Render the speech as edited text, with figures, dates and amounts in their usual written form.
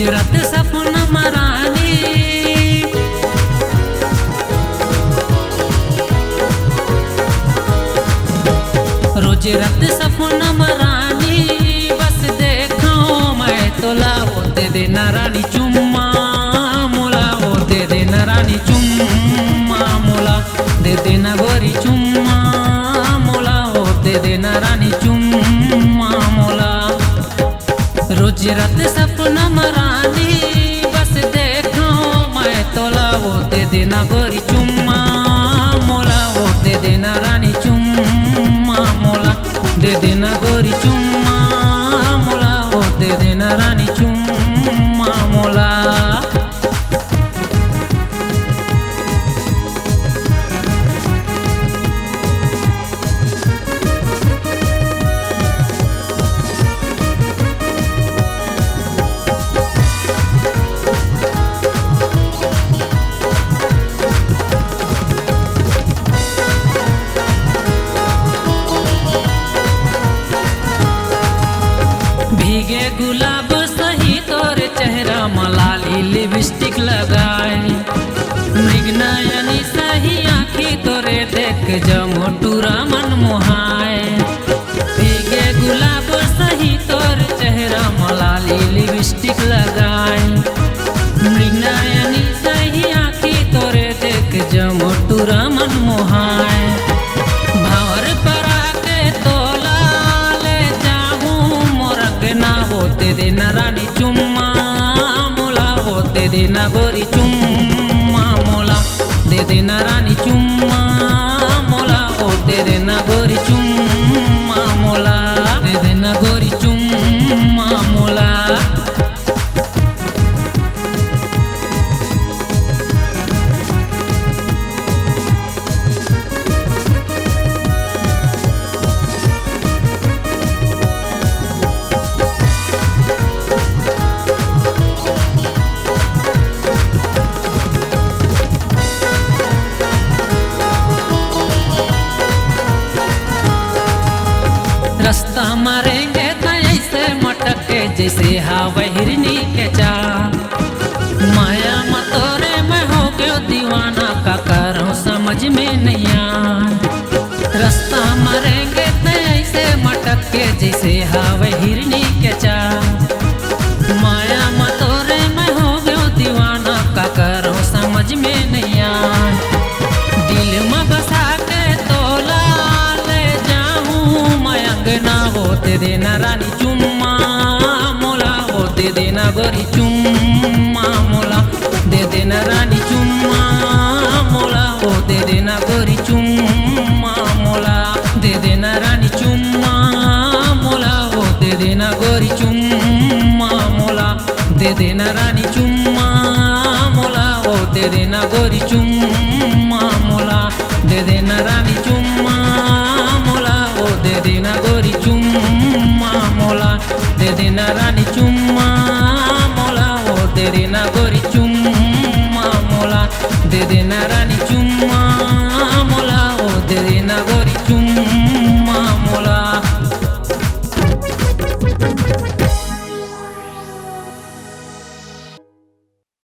रोज रात सपना मरानी, रोज रात सपना मरानी, बस देखो मैं तोला वो दे देना रानी चुम्मा मोला, वो दे देना रानी चुम्मा मोला, दे देना गोरी चुम्मा मोला, वो दे देना रानी चुम्मा मोला। रोज रात सपना मरानी, बस देखो मैं तोला वो दे देना गोरी चुम्मा मोला, वो दे देना रानी चुम्मा मोला, दे देना गोरी चुम्मा मोला, वो दे देना रानी चुम्मा मोला। भीगे गुलाब सही तोरे चेहरा मलाली लिपस्टिक लगाए, मृगनयनी सही आँखी तोरे देख जमोटूरा मन मोहाए। भीगे गुलाब सही तोरे चेहरा मलाली लिपस्टिक लगाए, मृगनयनी सही आँखी तोरे देख जमोटूरा मन मोहाए। भावर परा के तोला ले जाऊं मोरगना, वो दे देना रानी चुम्मा मोला, वो दे देना गोरी चुम्मा मोला, दे देना रानी चुम्मा मोला, वो दे देना गोरी चुम्मा मोला, दे देना गोरी चुम्मा मोला। रास्ता मारेंगे तो ऐसे मटके जैसे हवा हिरनी के चाल, माया मतोरे मैं हो गयो दीवाना, का करूं समझ में नहीं आए। रास्ता मारेंगे तो ऐसे मटके जैसे हवा हिरनी के चाल, माया मतोरे मैं हो गयो दीवाना, का करूं समझ में नहीं आए। दिल में बसा के तोला ले जाऊं मैं अंगना, वो दे देना रानी चुम्मा मोला, वो दे देना गोरी चुम्मा मोला, दे देना रानी चुम्मा मोला, वो दे देना गोरी चुम्मा मोला, दे देना रानी चुम्मा मोला, वो दे देना गोरी चुम्मा मोला, दे देना रानी चुम्मा मोला, वो दे देना गोरी चुम्मा मोला, दे देना रानी चुम्मा मोला, वो दे देना गोरी चुम्मा मोला, दे देना रानी चुम्मा मोला, वो दे देना गोरी चुम्मा मोला, दे देना।